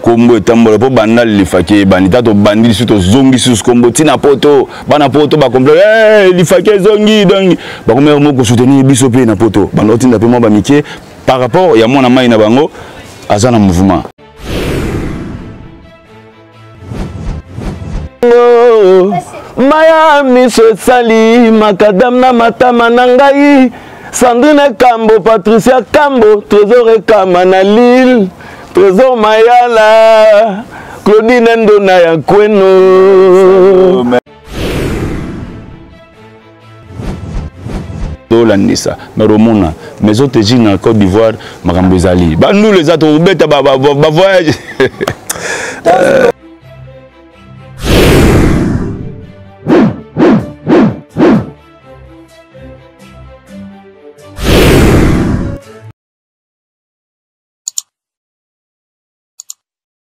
kombo etambola po banda lifaki banita to bandi suto zongi sus kombo tina poto bana poto ba complet lifaki zongi donc ba komera moko soutenir biso pe na poto banda tinda pe mo ba mikie par rapport ya mona mai na bango azana mouvement Maya miso sali makadam na matama nangai Sandrine Kambo Patricia Kambo Trésor Kama na Lille Trésor Mayala Claudine Ndona ya Kweno Landisa meromona mes autres gens en Côte d'Ivoire makambo ezali ba nous les autres beta ba voyage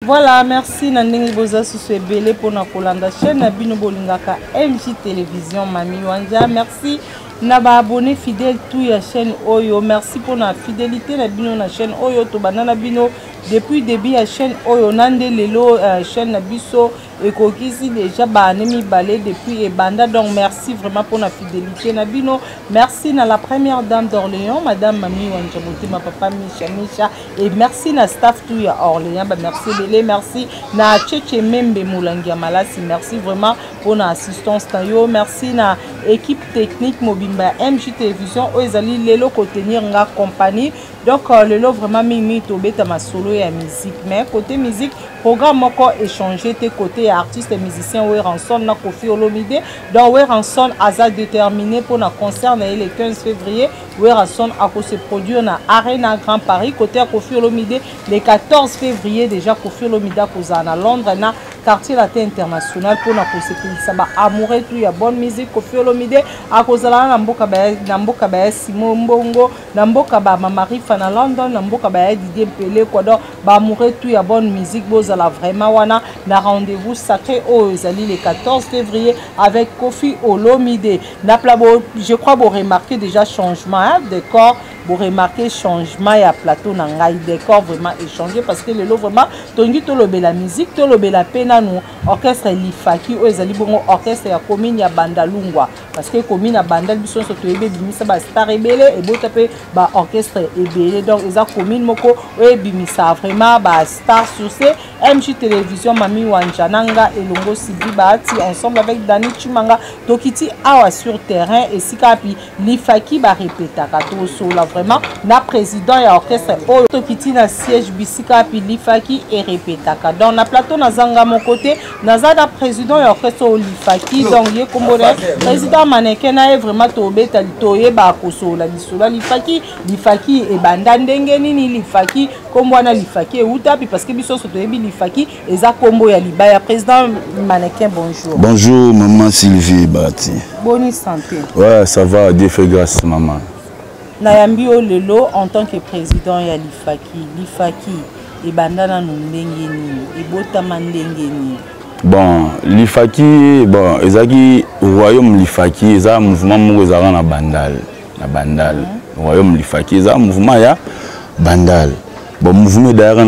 Voilà, merci Nandingi Boza Susebele pour na kolanda chaîne Nabino Bolingaka MJ Télévision Mami Wanja. Merci Naba abonné fidèle tout ya chaîne Oyo. Merci pour la fidélité Nabino na chaîne Oyo to banana bino depuis début ya chaîne Oyo nande lelo chaîne Nabiso et kokisi déjà banemi balé depuis et banda donc merci vraiment pour la fidélité Nabino. Merci na la première dame d'Orléans madame Mami Wanja ma papa Micha et merci na staff tout ya Orléans bah merci Lélé merci na Tchétché Membe Moulangia Malasi merci vraiment pour la assistance tayo merci na équipe technique Mobimba MJ Télévision Oezali lelo contenir nga compagnie donc lelo vraiment mimi tobeta ma solo ya musique mais côté musique programme encore échangé tes côté artiste et musicien Weranson na Kofi Olomide donc Weranson a déterminé pour na concert le 15 février Weranson a se produire na Arena Grand Paris côté à Kofi Olomide le 14 février déjà Kofi Olomide a na Londres na quartier latin international pour na ça va amoureux tout ya bonne musique Kofi Olomide a kozala na mboka ba Simon Mbongo na mboka ba Marie na London na mboka ba Didier Pelé quoi donc ba amoureux tout ya bonne musique bozala vraiment wana na rendez-vous sacré au Zali le 14 février avec Kofi Olomide na plabo je crois vous remarquez déjà changement hein, décor vous remarquez changement ya plateau na ngai décor vraiment échangé parce que le lot vraiment tongi to lobe la musique to lobe la pena nous orchestre Lifaki o Zali bongo orchestre ya commune ya Bandalungwa parce que commune ya Bandal biso so to ebe bimisa ba star ebele et bota pe ba orchestre ebele donc eza commune moko o bimisa vraiment ba star sur ce MJ Télévision Mami Wanjananga et Longo Sibi Bahati ensemble avec Dani Chimanga Tokiti awa sur terrain et Sikapi Lifaki ba répéta kato so la vraiment na président ya orchestre o Tokiti na siège Bisikapi Lifaki et répéta ka dans na plateau na zanga mon côté nazada président ya orchestre Lifaki donc ye kombore président mannequin na vraiment tobeta toye ba koso la bisola Lifaki et banda ndenge nini Lifaki kombwana Lifaki et utapi parce que biso so toyebi Lifaki eza kombo ya libaya président mannequin bonjour. Bonjour maman Sylvie Bahati. Bonne santé. Ouais, ça va, Dieu fait grâce maman. Nayambi Lelo en tant que président ya Lifaki et bandana no ndenge nini et botama ndenge nini. Bon, Lifaki bon, ezaki royaume Lifaki eza mouvement moko ezaka na Bandal. Royaume Lifaki eza mouvement ya Bandal. Bon, mouvement d'ailleurs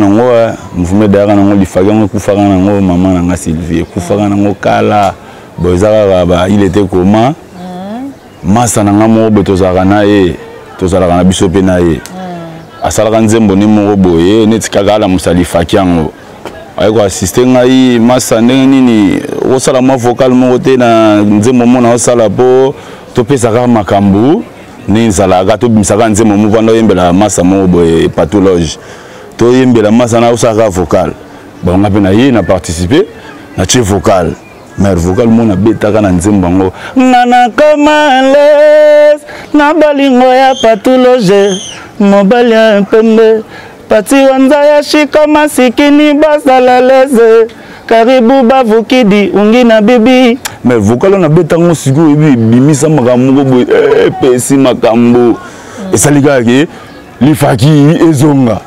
nango Lifaki ngo kufaka nango maman nanga Sylvie kufaka nango kala bon ezaka il était comment masa nanga mo betozaka na ye tozalaka na biso pe na ye asalaka nzembo ni moko boye neti kaka ala Lifaki yango ayiko assister ngai masa ndenge nini osala mwa vocal moko te na nzembo mona osala po topesaka makambo ni nzalaka tobimisaka nzembo moko vanda oyembela masa moko boye pathologie to yembela masa na osaka vocal bon nga pe na ye na participer na tie vocal mais vocal mona betaka na nzembo ngo nana komales na balingo ya pathologie mobali ya pembe pati wanza ya shika masikini basala leze karibu bavukidi ungi na bibi mais vocal na betango siko bimisa makambo boye pesi makambo esalika ke Lifaki ezonga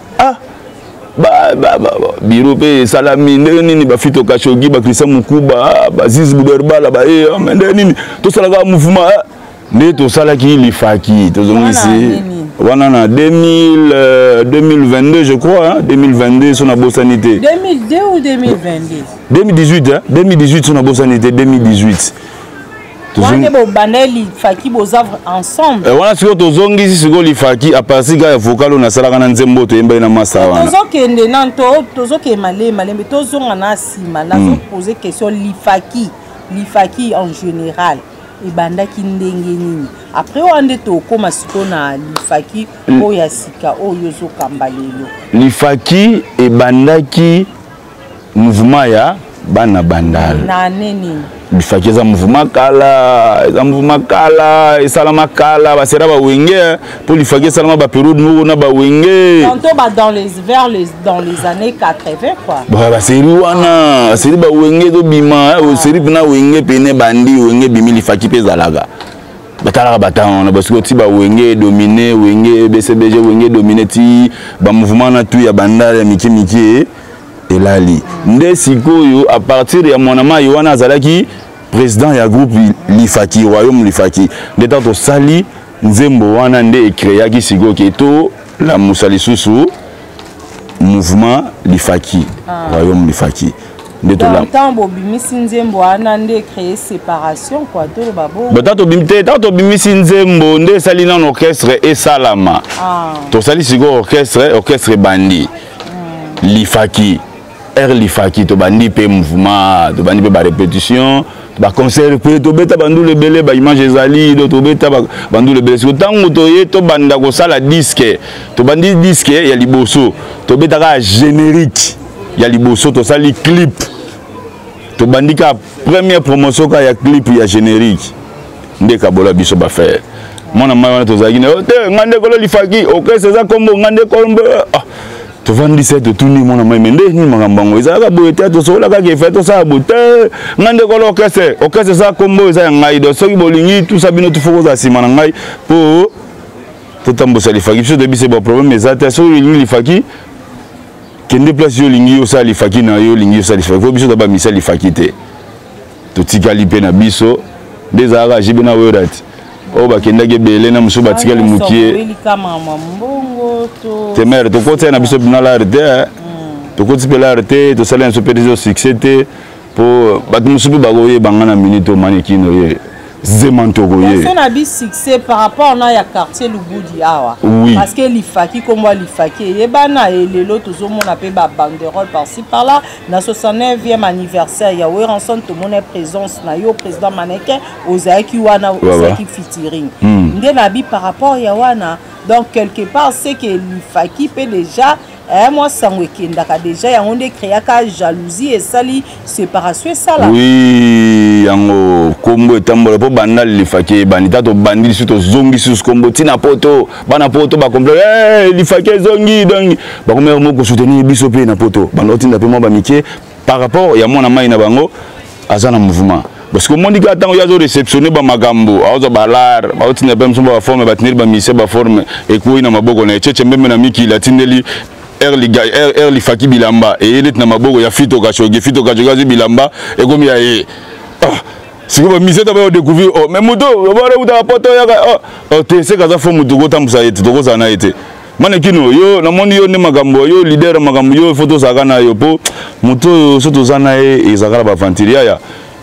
biro pe salami nini ba fito kashogi ba Christian Mukuba ba Ziz Buderbala ba ndeni nini to salaka mouvement ne to salaki Lifaki to zongisi Voilà, en 2022, je crois, hein, 2022, son abosanité. 2002 ou 2022? 2018, hein, 2018, son abosanité, 2018. Wana bo baneli faki bozavre ensemble. Wana siko tozongi siko li faki a partir ga vocal na sala kana nzembo to yemba na masa wana. Tozokende nanto tozoke malembe tozonga na sima na poser question li faki en général et bandaki ndenge nini. Après on est to koma siko na li faki oya sika oyo zo kambalelo. Li faki e bandaki mouvement ya bana bandal. Na nini? Bifaki za mouvement kala, et salama kala, ba sera ba wenge pour lifaki salama ba période nous na ba wenge. Tantôt dans les années 80 quoi. Ba série wana, série ba wenge do bima, série pena wenge pene bandi wenge bimi lifaki pe zalaga. Batala batana parce que ti ba wenge dominé wenge BCBG wenge dominé ti ba mouvement na tout ya banda ya miki et lali nde sikoyo à partir ya monama yowana azalaki président ya groupe lifaki royaume lifaki nde tato sali nzembo wana nde créaki sikoyo keto la musali susu mouvement lifaki royaume lifaki nde to la tambo bimisi nzembo wana nde créer séparation quoi to babo tato bimisi nzembo nde sali na orchestre et salama to sali sikoyo orchestre bandi lifaki lifaki to bandi pe mouvement to bandi pe ba répétition ba concert pe to beta bandu le belé ba image ezali to beta bandu le belé tango to ye to banda ko sala disque to bandi disque ya liboso to beta ka générique ya liboso to sali clip to bandi ka première promotion ka ya clip ya générique nde ka bola biso ba faire mona wana to zaki ne te ngande ko lifaki OK c'est ça comme ngande kolombe tu vas dire que tout le monde a même ni magambango ezaka boye théâtre sola ka ke fait to ça bote ngande ko orchestre ça combo ça ngai do soki bolingi tout ça bino tout faut ça simana ngai pour tout tambo ça lifaki biso de bise ba problème mais ça so lingi lifaki kende place yo lingi yo ça lifaki na yo lingi yo ça lifaki faut biso da ba misali lifaki te to tikali pe na biso des ara jibina werat o ba kenda ke belé na muso ba tikali mukie temer to côté na biso bina la RT to côté pe la RT to sala un super succès pour ba muso ba goye bangana minute manekino ye zemanto goye on a bis succès par rapport na ya quartier Lubudi awa parce que lifaki comme moi lifaki et bana et lelo toujours mon appel ba banderole par-ci par-là na 69e anniversaire ya Weranson tout mon présence na yo président mannequin ozaki wana ozaki featuring ndé na bi par rapport ya wana donc quelque part c'est que lifaki peut déjà moi sangwekendaka déjà yango nde créaka jalousie et sali séparation ça là oui yango kombo etambola po banda lifaki bandita to bandi surtout zongi sus kombo tina poto bana poto ba complet lifaki zongi donc ba komero moko soutenir biso pe na poto banda tinda pe mo ba mikie par rapport ya mona mai na bango azana mouvement parce que mon dit attends il y a de réceptionner ba magambo azo balar ba tinda pe msomba ba forme ba tinir ba mise ba forme et ko ina maboko na cheche mbembe na miki la tindeli lifaki bilamba et il est na maboko ya fito kashoge bilamba et comme il y a si vous misez d'abord découvrir oh mais moto voilà où ta poto ya oh te c'est kaza fo mutu ko tambusa yete to ko sana yete manekino yo na moni yo ne magambo yo leader magambo yo photo sakana yo po moto soto zana e ezakala ba fantiria ya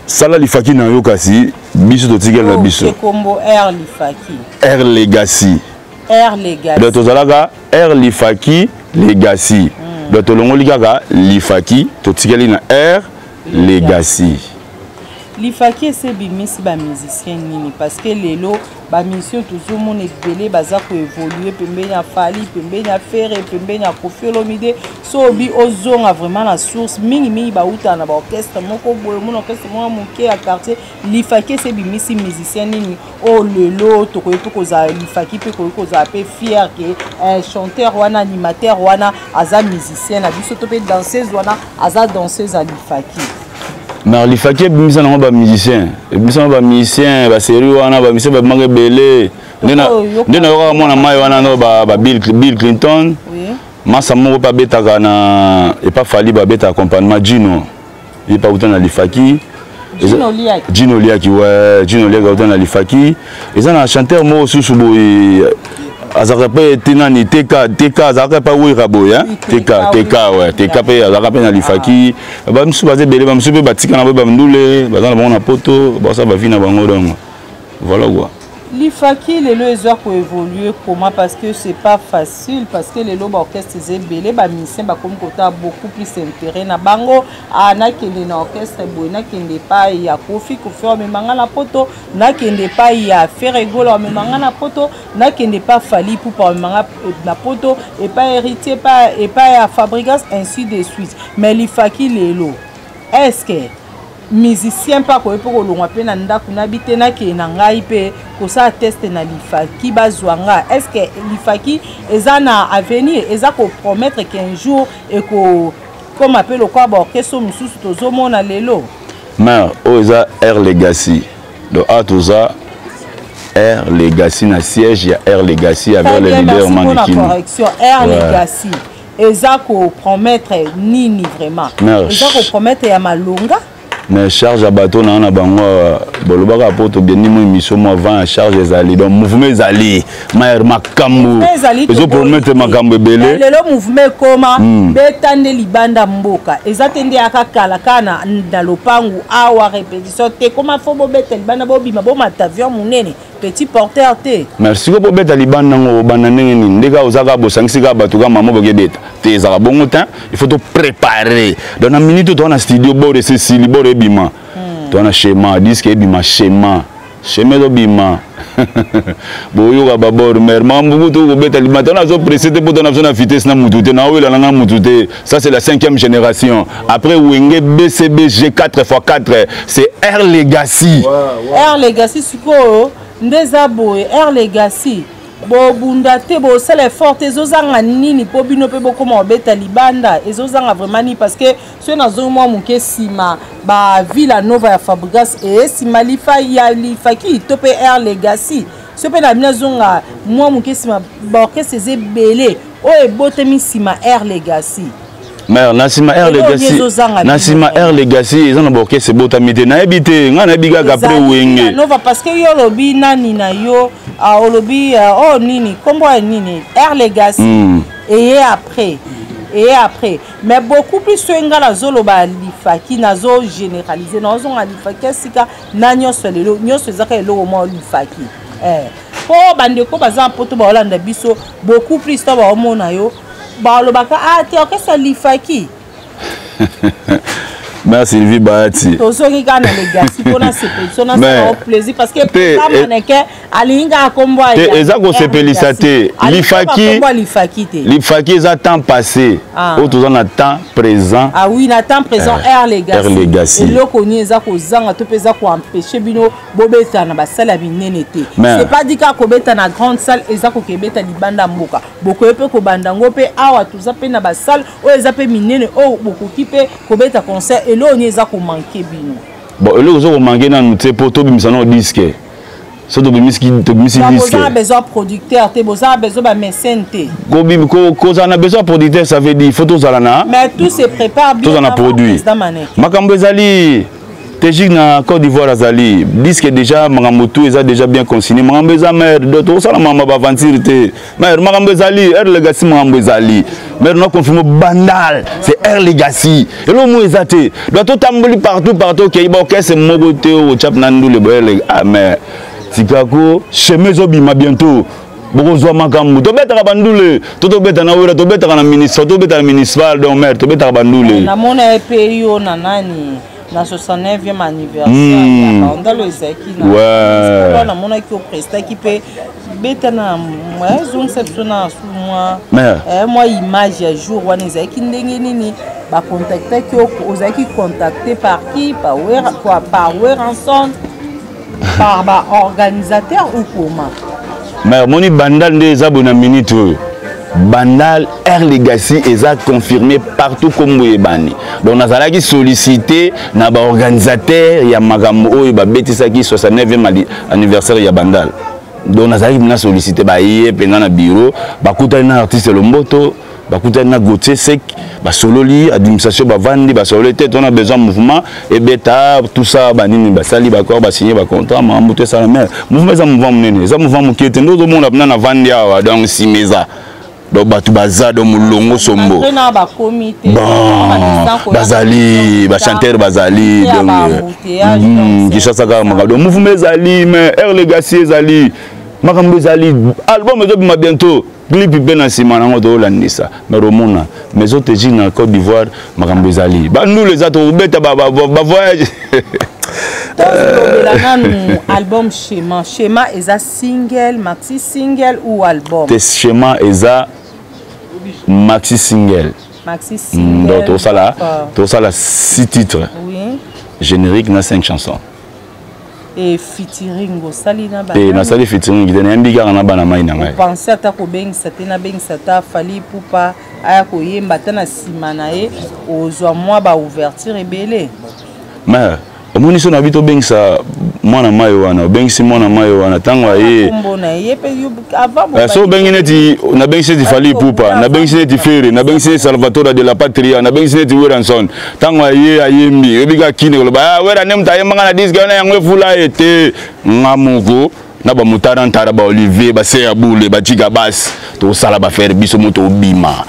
sala lifaki na yo kasi biso to tigel na biso combo lifaki legacy de tozalaka lifaki legacy de tolongoli kaka lifaki to tigeli na legacy lifaki c'est bimisi ba musicien nini parce que lelo ba mission toujours mon ebele baza ko évoluer pembeni ya Fali pembeni ya Ferre pembeni ya Koffi Olomide so bi ozonga vraiment la source mingi ba uta na ba orchestre moko boye mon orchestre mo moké à quartier lifaki c'est bimisi musicien nini oh lelo to ko za lifaki pe ko za pe fier que chanteur wana animateur wana aza musicien na biso to pe danseuse wana aza danseuse à lifaki. Mais lifaki bimisa na ba musicien bimisa ba musicien ba série wana ba musicien ba mangue belé ndena yo mona mai wana no ba Bill Clinton masa moko pa betaka na et pas Fali ba beta accompagnement Gino il pas autant na lifaki Gino Liaki ouais Gino Liaki autant na lifaki et ça na chanteur mo susu boy azaka pe tinani TK azaka pa wira boya TK ouais TK pe azaka pe na lifaki ba msu baze belé ba msu pe batika na ba ndule bazana bango na poto ba ça ba vina bango donc voilà quoi. L'IFAKI, les lois ont évolué comment parce que c'est pas facile parce que les lois orchestres c'est belé ba musicien ba comme côté beaucoup plus intérêt na bango na kende na orchestre boina kende pa ya Kofi mais manga na poto na kende pa ya Ferregolo mais manga na poto na kende pa Fali pour pa manga na poto et pas héritier pas et pas ya Fabregas ainsi de suite mais l'IFAKI les lois est-ce que musicien pas ko epo kolongwa pe na ndako na bitena ke na ngai pe ko sa test na l'IFAKI bazwanga est-ce que l'IFAKI eza na avenir eza ko promettre qu'un jour et ko comme appelle quoi orchestre mususu tozomona lelo mais o eza Air Legacy donc a toza Air Legacy na siège ya Air Legacy avec le leader Manekine correction Air Legacy eza ko promettre nini vraiment eza ko promettre ya malonga mais charge à bateau na bango bolobaka poto bien ni émission moi avant charge ezali donc mouvement ezali maire makambo ezo promettre makambo belé le mouvement koma betande libanda mboka ezatende akakala kana na lopangu awa répétition te koma fo bo beta libanda bo bima bo matavion munene petit porteur te merci ko bo beta libanda ngo bana ndenge ni ndeka ozaka bo sangisika bato ka mamo boke beta te ezaka bongo temps il faut te préparer dans la minute to na studio bo de Cécile bo bima to na schéma disque bima schéma do bima boyo ka babor mer mambu to ko beta limata na zo précédé pour ton na vitesse na mutute na wela na mutute ça c'est la 5e génération après Wenge BCB G4x4 c'est Air Legacy Air Legacy siko ndeza boy Air Legacy bo bundate bo c'est les fortes ezozanga nini po bino pe boko mo beta libanda ezozanga vraiment ni parce que ceux na zo mo muke sima ba Villa Nova ya Fabregas et sima lifa ya l'IFAKI topé Air Legacy ce pe na binazonga mo muke sima ba que c'est belé o e botemi sima Air Legacy mais Nasima Air Legacy Nasima Air Legacy ils ont borké c'est botamité na habité ngana biga après Wenge Nova parce que yo lobi nani na yo a lobi oh nini combo nini Air Legacy et après mais beaucoup plus soinga la zolo ba l'IFAKI nazo généraliser nazo nga l'IFAKI sika na nyonso lelo nyonso ezaka elo mo l'IFAKI po bande ko baza poto ba Hollande biso beaucoup plus to ba omona yo balobaka te orchestre l'IFAKI merci Sylvie Bahati tozongi kana Legacy pona sepelison na ça plaisir parce que ça maneke alinga kombo te eza ko sepelisa te l'IFAKI eza temps passé au tout en temps présent ah oui na temps présent Air Legacy eloko ni eza ko zanga to peza ko empêcher bino bobeta na basala binene te c'est pas dit ka ko beta na grande salle eza ko kebeta libanda mboka boko epe ko bandango pe awa tuza pe na basale o eza pe minene o boko kipe ko beta concert elo ni eza ko manquer bino bon elo zo ko manquer na nous po to bimisa no disque so to bimiski disque besoin besoin producteur te besoin ba mécène te ko za na besoin producteur ça veut dire faut to za na mais tout se prépare bien to za na produit makambo ezali Tejik na Côte d'Ivoire azali disque déjà Mangamotu est déjà bien consigné Mangambo ezali d'autres ça la mama ba aventure te mais Mangambo ezali Air Legacy Mangambo ezali mais on a confirmé bandal c'est Air Legacy et le mot ezate doit tout tamboli partout qui ba orchestre mogote au chap nandu le boy ah mais Tikako chemezo bima bientôt beaucoup zo makambo to beta bandule to beta na wera to beta na ministre to beta municipal donc maire to beta bandule na mona epeyo na nani na 69e anniversaire on le zaki na ouais na mona ki presta ki pe beta na moi zone septiona moi moi image ya jour wana zaki ndenge nini ba contacter ki ozaki contacter par qui par where ensemble par ba organisateur ou comment mais moni bandal des abonnés minute bandal Air Legacy est confirmé partout comme Boyebani. Donc nous avons sollicité na ba organisateur ya magambo oyo ba betisa ki 69e anniversaire ya bandal. Donc nous avons sollicité ba yé pendant na bureau ba kutana na artiste Lomboto bakuta na Gauthier Sec basololi administration bavandi basololi tête on a besoin de mouvement et beta tout ça banini basali bakor ba signer ba contrat mambo tout ça la mer mouvement ça mouvement munene ça mouvement mukete ndozo mona na vandi awa donc simeza donc batu bazado mulongo sombo bazali ba chanteur bazali donc qui ça ka makado mouvement ezali mais Air Legacy ezali makambo ezali album ezobima bientôt clip ben na sima nango to landisa mais romona mais autres jeunes en Côte d'Ivoire makambo ezali ba nous les autres beta ba voyage album schéma eza single maxi single ou album te schéma eza maxi single donc tout ça là 6 titres oui générique na 5 chansons et featuring salina ba et na sali featuring qui donne mbiga na bana mai na ngai penser ata ko bengisa te na bengisa ta fali pupa aya ko yemba ta na sima na ye ozwa moi ba ouverture ebele mais omoni so na bito bengisa mwana mai wana bengisi mwana mai wana tango aye mbona ye pe avant so bengineti na bengisi ti fali pupa na bengisi ti fere na bengisi Salvatore de la Patria na bengisi ti Weranson tango aye ayembi ebiga kine ko ba wera nem ta yemanga na disque na yangwe fula ete ngamugo na ba mutarantara ba Olivier ba se abule ba chiga bas to sala ba faire biso moto bima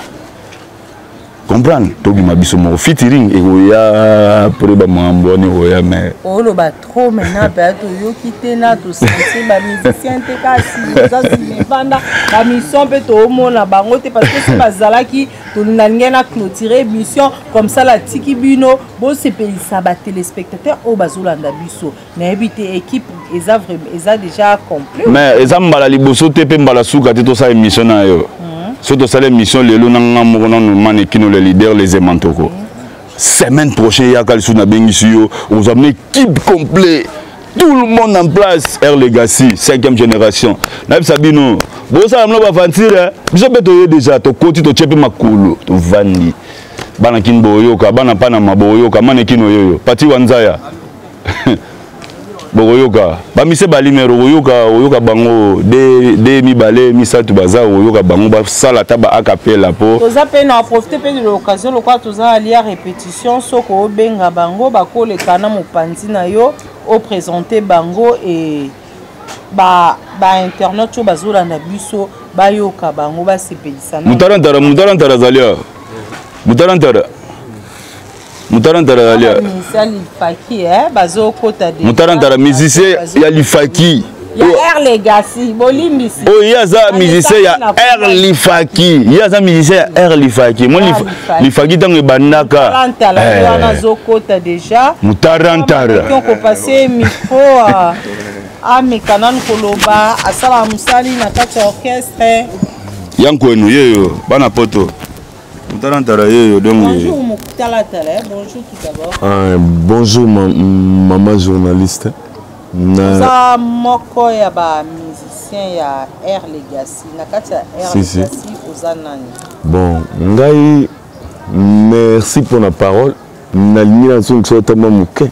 comprendre to bima biso mo featuring e oya pour ba mambo ni oya mais olo ba trop maintenant ba to yo kité na to sentir ba musicien te kasi ça c'est banda ba mission pe to mona bango te parce que c'est bazalaki to ngena clôturer mission comme ça la tiki bino bo se pelisa ba téléspectateurs o bazolanda biso na habité équipe eza vraiment eza déjà complet mais eza mbala liboso te pe mbala suka te to sa émission na yo surtout ça l'émission les lonanga mokono manekino les leaders les emantoko semaine prochaine ya kalisu na bengisio vous avez une équipe complète tout le monde en place Air Legacy 5e génération na sabino bo ça amlo ba vantire biso beto déjà to koti to chepe makulu to vandi bana kinbo yoka bana pana maboyoka manekino yoyo pati wanzaya boyoka ba mise balimero oyoka bango de mi balé mi satu baza oyoka bango ba sala taba acapella po toza pe na profiter pe de l'occasion le quoi toza ali à répétition soko benga bango ba ko le kana mopanzi na yo au présenter bango et ba internet bazola na biso ba yoka bango ba sepelisa na mutarantara zalia mutarantara alia mutarantara musicien ya lifaki ya Air Legacy bolimbisi oh yaza musicien ya Air Lifaki yaza musicien ya Air Lifaki mon lifaki tango bandaka wana zokota déjà mutarantara ko passer micro a mekanan koloba asala musali na kati orchestre yankwenu yeyo bana poto bonjour tout d'abord. Bonjour maman journaliste. Ça moko ya ba musicien ya Air Legacy na kati ya Air Legacy ozanani. Bon, ngai merci pour la parole. Na limina so nsota mamuke.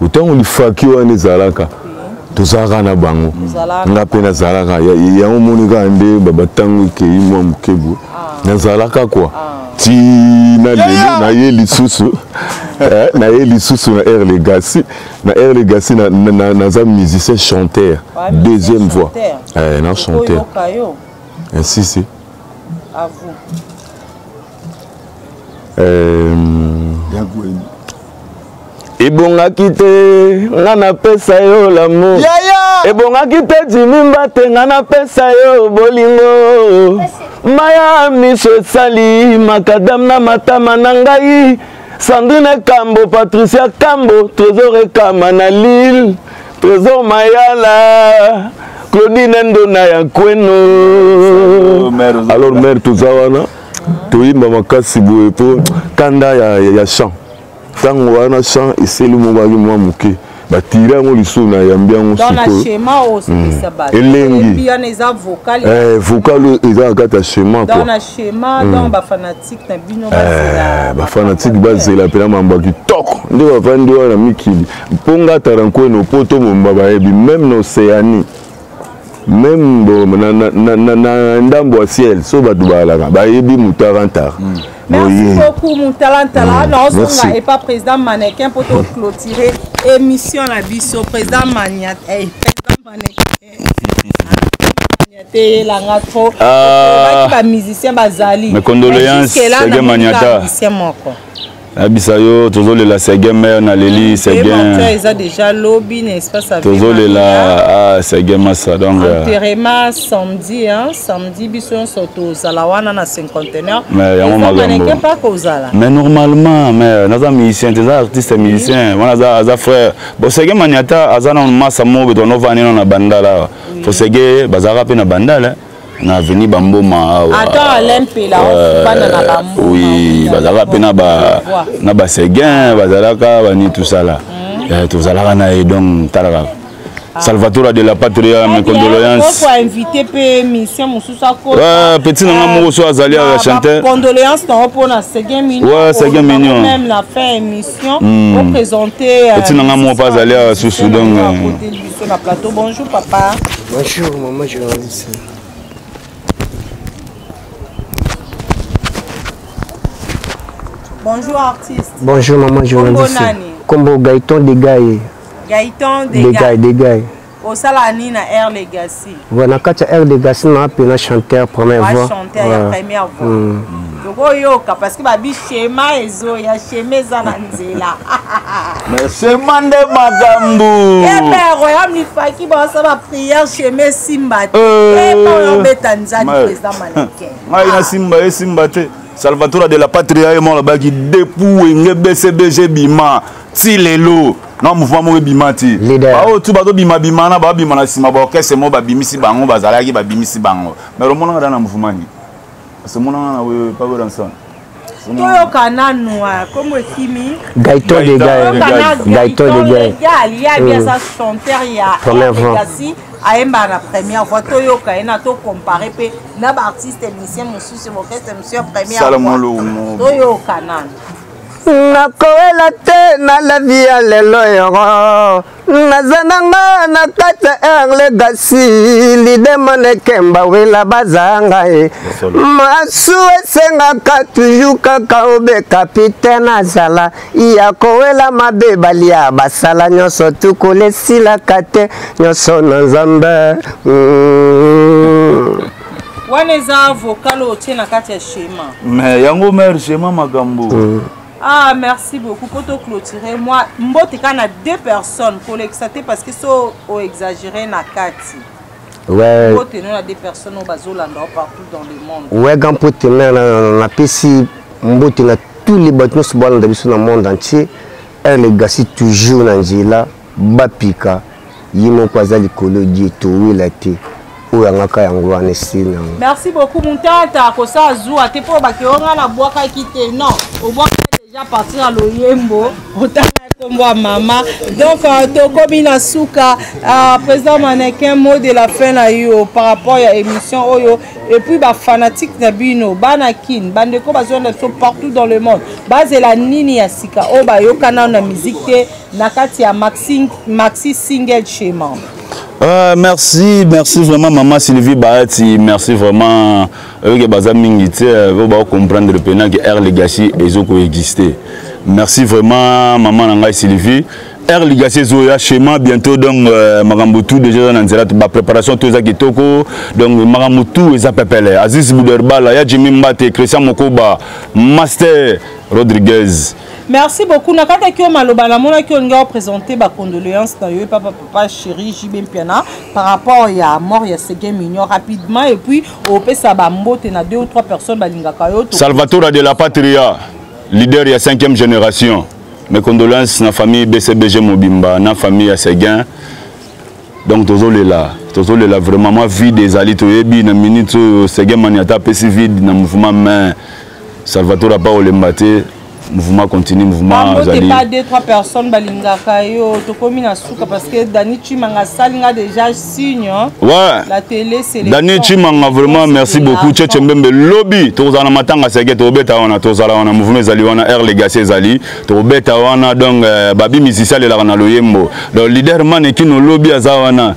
Utango lifaki wana zalaka. Tozaka na bango. Nga pe na zalaka ya omonika nde baba tango ke imwa mukebu. Na zalaka quoi. Ti na lelo na ye lisusu na ye lisusu na Air Legacy na za musicien chanteur deuxième voix na chanteur si si à vous ebongaki te nga napesa yo l'amour ebongaki te jimimba te nga napesa yo bolingo maya miso esali makadam na matama na ngai Sandrine Kambo Patricia Kambo Trésor Ekama na Lille Trésor Mayala Claudine Ndona ya kweno alors mère tuzawana toyimba makasi boye po kanda ya chant tango wana chant eseli mobaki mwa muke batira ngo lisuna yambia ngo siko dans la schéma aussi ça bat elengi bien les vocal vocal eza kata schéma dans la schéma dans ba fanatique na bino ba fanatique bazela pela mamba kitoko nde bavandi wana mikili mponga taranko no poto momba baebi même na Océanie même na ndambo ya ciel so bato balaka bayebi mutarantara. Merci beaucoup Moutalantala. Non, et pas président mannequin pour te clôturer émission la biso président Maniat président mannequin. La trop. Ba musicien bazali. Mes condoléances Sege Maniata. Abisayo tozole la Sege mère na leli Sege. Ils ont déjà lobby n'est-ce pas ça. Tozole la Sege massa donc. Enterrement samedi samedi biso soto zalawana na 50e. Mais ya mannequin pas kozala. Mais normalement mais naza musicien des artistes musiciens wana za frère. Bo Sege Maniata azana massa mo beto no vani na bandala. Fo Sege bazara pe na bandala. Na veni bamboma attends l'MP là oui bazala pe na ba Seguin bazalaka bani tout ça là tout ça là na et donc talaka Salvatore de la Patria mes condoléances faut inviter pe mission mususa ko petit na mo so azali à chanter condoléances pour na Seguin Mignon Seguin Mignon même la fin émission pour présenter petit na mo pas aller à sous donc sur la plateau. Bonjour papa. Bonjour maman journaliste. Bonjour artiste. Bonjour maman journaliste. Combo Gaëtan Degaye. Gaëtan Degaye. Au Salani na Air Legacy. Voilà, quand tu as Air Legacy, on a appelé chanteur première voix. Chanteur la première voix. Donc yoka parce que babi schéma ezo ya schéma za nzela. Mais c'est mande magambo. Eh ben royaume ni faki ba ça va prière schéma simba. Eh pas on betanza président mannequin. Ngai na simba te. Salvatore de la Patria et mon là qui dépouille BCBG bima ti lelo non mouvement mo bima ti ba o tu ba do bima na ba bima na sima ba orchestre mo ba bimisi bango ba zalaki ba bimisi bango mais le monde na mouvement ni ce monde na we pas go dans son Toyo kananwa comme Kimi Gaëtan Degaye il y a bien ça chanteur il y a première voix aemba na première fois toyo kaena to comparer pe na ba artiste musicien mususu orchestre monsieur première fois toyo kanan na koela te na la vie lelo yoro nazananga na kata Legacy lide manekemba wela bazanga masu esengaka toujours kaka obe capitaine azala iya koela mabe balia basala nyonso tukolesila kate nyonso na Nzambe waneza vocal otie na kati ya schéma mais yango mer schéma magambo. Ah, merci beaucoup pour te clôturer. Moi, je suis deux personnes pour l'exater parce que so exagéré na kati. Ouais. Tu as des personnes au Bazolanda partout dans le monde. Ouais, quand pour te na pesi mbote na tous les bateaux sur le monde entier. Air Legacy toujours na njila bapika. Yimo kwaza likolo di to wilate. Merci beaucoup mon tata ko sa azua te po ba ke onga na boaka kite non au bois déjà partir à l'Oyembo otana kombo maman donc Tokobina Souka président mannequin mot de la fin na yo par rapport à émission oyo et puis ba fanatique na bino banakin bandeko bazona so partout dans le monde base la nini ya sika o ba yo kana na musique te na kati ya maxi single schéma. Merci vraiment maman Sylvie Bahati, merci vraiment avec Bazamingité, vous allez comprendre le pénal que Air Legacy existait. Merci vraiment maman Nangai Sylvie. Air Legacy Zoya schéma bientôt donc Magambutu déjà dans la préparation tout ça qui toko donc Magambutu et Zapepele Aziz Bouderbala, ya Jimmy Mbate, Christian Mokoba, Master Rodriguez. Merci beaucoup. Nakata kyo maloba na mona kyo nga présenter ba condoléances na yo papa chéri JB Piana par rapport à mort ya Seguin Mignon rapidement et puis au pesa ba mbote na 2 ou 3 personnes balingaka yo. Salvatore de la Patria, leader ya 5e génération. Mes condoléances na famille BCBG Mobimba, na famille ya Seguin. Donc tozole là vraiment ma vie des alitos yebi na minute Seguin Maniata pesi vide na mouvement mais Salvatore pas olembate. mouvement continue, mouvement zali. Pas 2-3 personnes balingaka yo tokomi na suka parce que Dani Chimanga salinga déjà signe. Ouais. La télé c'est Dani Chimanga vraiment merci beaucoup. Tchétché Mbembe lobby tozana matanga sege tobeta wana tozala wana mouvement zali wana Air Legacy zali tobeta wana donc babi musicien le la na loyembo. Donc leader man ekino lobby azawana.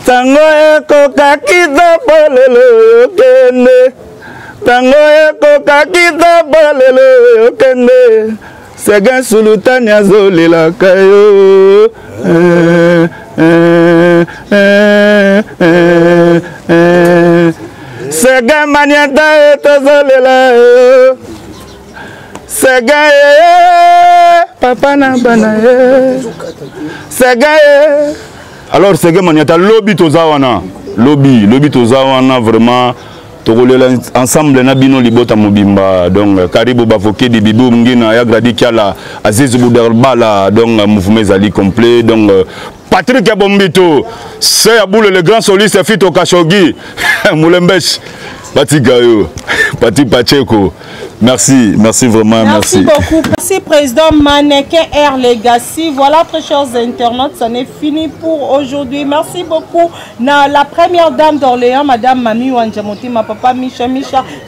Tango ekoka kitapolelo kende. Tango ekoka kitapolelo kende. Sega sultani azolela kayo. Sega maniata etozolela yo. Sega papa na bana ye. Sega alors Sega maniata lobby tozawana. Lobby tozawana vraiment. Tokolela ensemble na bino libota mobimba donc karibu bavoke di bibu ngina ya gradi kiala Aziz Bouderbala donc mouvement zali complet donc Patrick Abombito c'est Aboule le grand soliste Fito Kashogi Moulembesh Pati Gayo Pati Pacheco merci vraiment merci beaucoup merci président Mannequin Air Legacy. Voilà très chers internautes, ça n'est fini pour aujourd'hui. Merci beaucoup na la première dame d'Orléans madame Mami Wanjamote ma papa Micha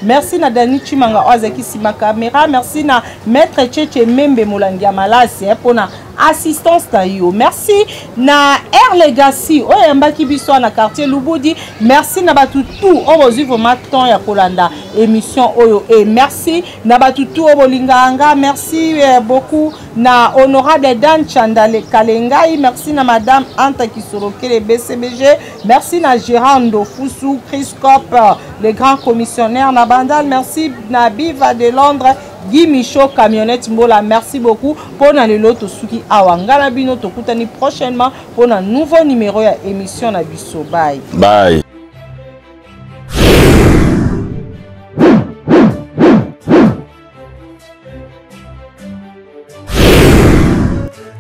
merci na Dani Chimanga Ozaki Sima caméra merci na maître Tchétché Membe Molangia Malasi pour na assistance tayo. Merci na Air Legacy oyambaki biso na quartier Lubudi. Merci na batutu obozu vraiment temps ya kolanda émission oyo et merci na batutu obolinganga. Merci beaucoup na honorable Dan Chandale Kalengai. Merci na madame Anta Kisorokele BCBG. Merci na Gérard Ndofusu Chris Cop le grand commissionnaire na Bandal. Merci na Biva de Londres Guy Michaud Camionnette Mbola. Merci beaucoup pour na lelo to suki awangala bino to kutani prochainement pour un nouveau numéro ya émission na biso. Bye.